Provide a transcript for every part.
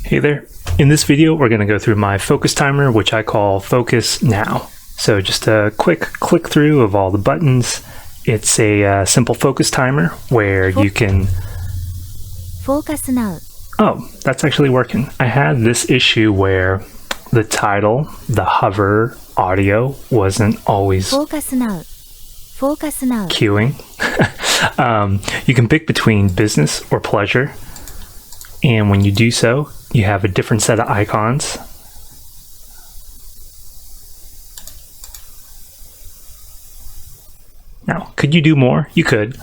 Hey there. In this video, we're going to go through my focus timer, which I call Focus Now. So just a quick click through of all the buttons. It's a simple focus timer where you can... Focus now. Oh, that's actually working. I had this issue where the title, the hover audio wasn't always Focus now. Focus now. queuing. You can pick between business or pleasure. And when you do so, you have a different set of icons. Now, could you do more? You could.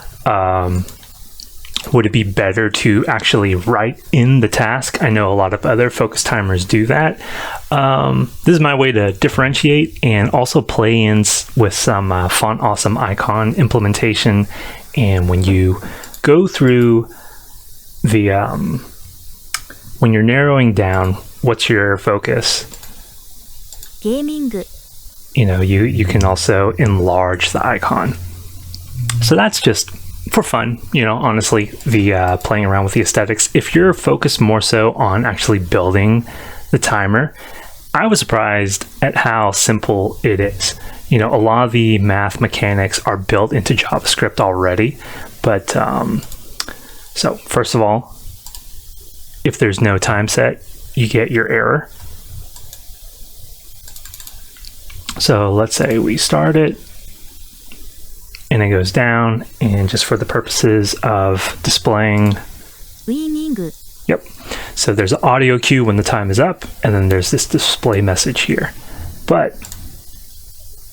Would it be better to actually write in the task? I know a lot of other focus timers do that. This is my way to differentiate and also play in with some Font Awesome icon implementation. And when you go through the, when you're narrowing down what's your focus, Gaming. you can also enlarge the icon. So that's just for fun, honestly, the playing around with the aesthetics. If you're focused more so on actually building the timer, I was surprised at how simple it is. A lot of the math mechanics are built into JavaScript already. But so first of all, if there's no time set, you get your error. So let's say we start it and it goes down, and just for the purposes of displaying, Winning. yep. So there's an audio cue when the time is up, and then there's this display message here. But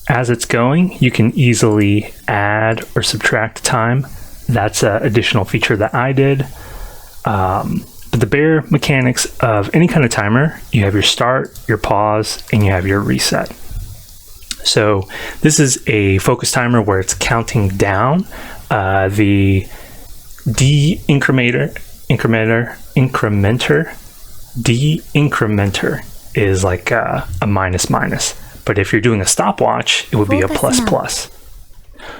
as it's going, you can easily add or subtract time. That's an additional feature that I did. But the bare mechanics of any kind of timer, you have your start, your pause, and you have your reset. So this is a focus timer where it's counting down. The de-incrementer is like a minus. But if you're doing a stopwatch, it would be a plus.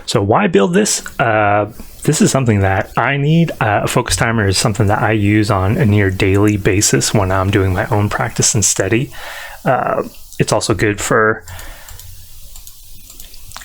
So why build this? This is something that I need. A focus timer is something that I use on a near daily basis when I'm doing my own practice and study. It's also good for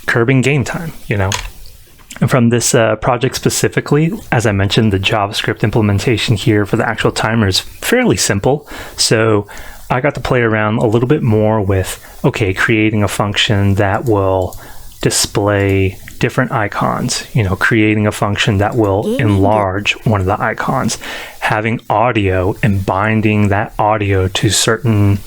curbing game time, And from this project specifically, as I mentioned, the JavaScript implementation here for the actual timer is fairly simple. So I got to play around a little bit more with, creating a function that will display different icons, creating a function that will enlarge one of the icons, having audio and binding that audio to certain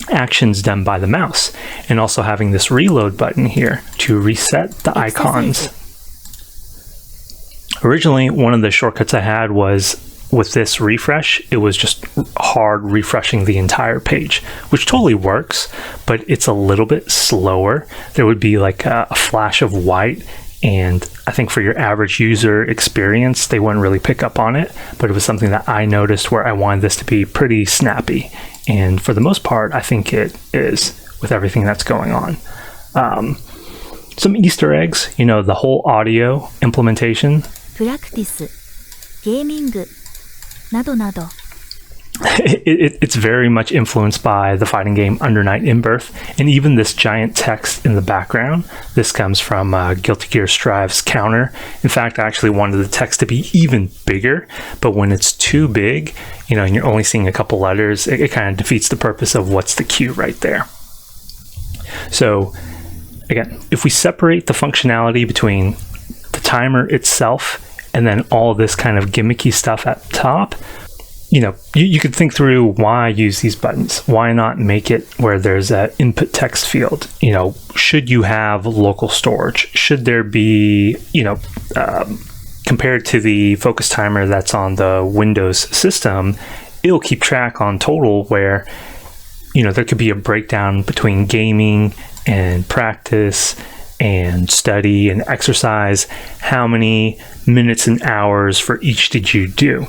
actions done by the mouse, and also having this reload button here to reset the icons. Originally, one of the shortcuts I had was with this refresh. It was just hard refreshing the entire page, which totally works, but it's a little bit slower. There would be like a flash of white, and I think for your average user experience, they wouldn't really pick up on it, but it was something that I noticed where I wanted this to be pretty snappy. And for the most part, I think it is with everything that's going on. Some Easter eggs, the whole audio implementation. Practice. Gaming. Nado. It's very much influenced by the fighting game Under Night In-Birth, and even this giant text in the background. This comes from Guilty Gear Strive's counter. In fact, I actually wanted the text to be even bigger, but when it's too big, and you're only seeing a couple letters, it kind of defeats the purpose of what's the cue right there. So again, if we separate the functionality between the timer itself and then all this kind of gimmicky stuff at the top, you could think through why use these buttons. Why not make it where there's an input text field? Should you have local storage? Should there be, compared to the focus timer that's on the Windows system, it'll keep track on total where, there could be a breakdown between gaming and practice and study and exercise. How many minutes and hours for each did you do?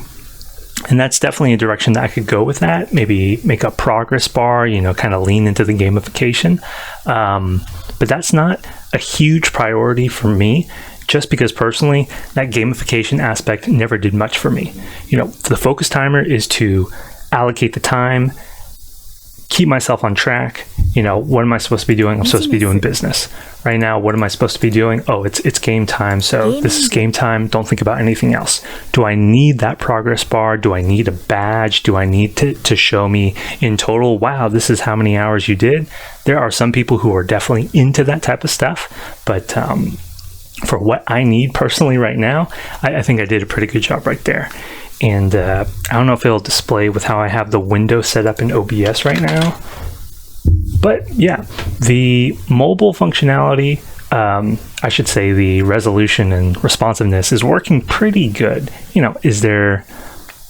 And that's definitely a direction that I could go with that. Maybe make a progress bar, kind of lean into the gamification. But that's not a huge priority for me, just because personally, that gamification aspect never did much for me. The focus timer is to allocate the time, keep myself on track. What am I supposed to be doing? I'm supposed to be doing business. Right now, what am I supposed to be doing? Oh, it's game time. So this is game time. Don't think about anything else. Do I need that progress bar? Do I need a badge? Do I need to show me in total, wow, this is how many hours you did? There are some people who are definitely into that type of stuff. But for what I need personally right now, I think I did a pretty good job right there. And I don't know if it'll display with how I have the window set up in OBS right now. But yeah, the mobile functionality, I should say the resolution and responsiveness is working pretty good. Is there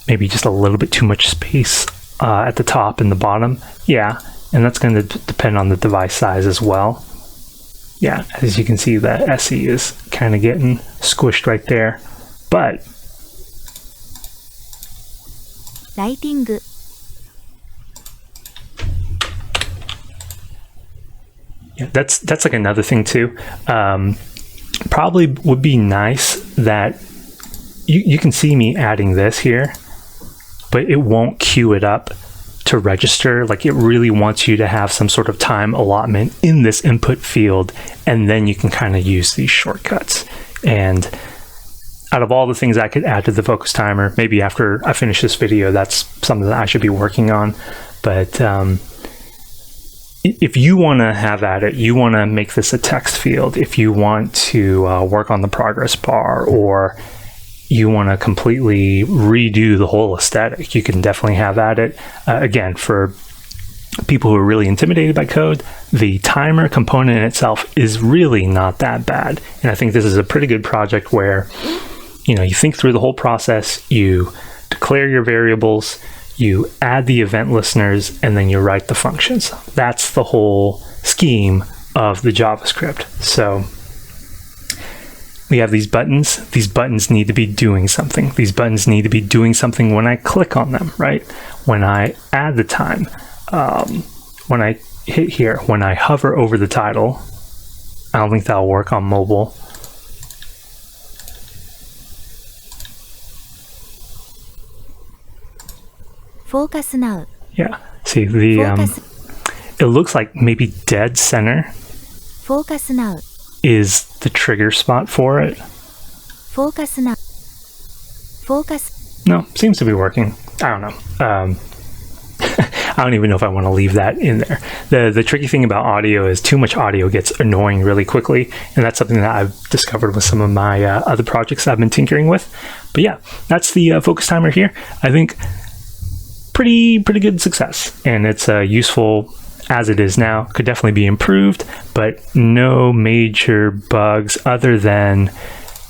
maybe just a little bit too much space at the top and the bottom? Yeah, and that's going to depend on the device size as well. Yeah, as you can see, the SE is kind of getting squished right there. But Lighting. Yeah, that's like another thing too. Probably would be nice that you can see me adding this here, but it won't queue it up to register. Like, it really wants you to have some sort of time allotment in this input field, and then you can kind of use these shortcuts. And out of all the things I could add to the focus timer, maybe after I finish this video, that's something that I should be working on. But if you want to have at it, you want to make this a text field, if you want to work on the progress bar, or you want to completely redo the whole aesthetic, you can definitely have at it. Again, for people who are really intimidated by code, the timer component in itself is really not that bad. And I think this is a pretty good project where, you think through the whole process, you declare your variables, you add the event listeners, and then you write the functions. That's the whole scheme of the JavaScript. So we have these buttons. These buttons need to be doing something. These buttons need to be doing something when I click on them, right? When I add the time, when I hit here, when I hover over the title. I don't think that'll work on mobile. Focus now. Yeah, see it looks like maybe dead center Focus now. is the trigger spot for it. Focus now. Focus. No, seems to be working. I don't know. I don't even know if I want to leave that in there. The tricky thing about audio is too much audio gets annoying really quickly, and that's something that I've discovered with some of my other projects I've been tinkering with. But yeah, that's the focus timer here. I think pretty good success, and it's useful as it is now. Could definitely be improved, but no major bugs other than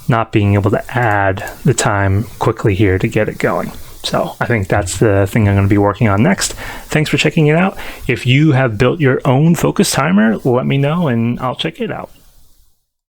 not being able to add the time quickly here to get it going. So I think that's the thing I'm going to be working on next. Thanks for checking it out. If you have built your own focus timer, let me know and I'll check it out.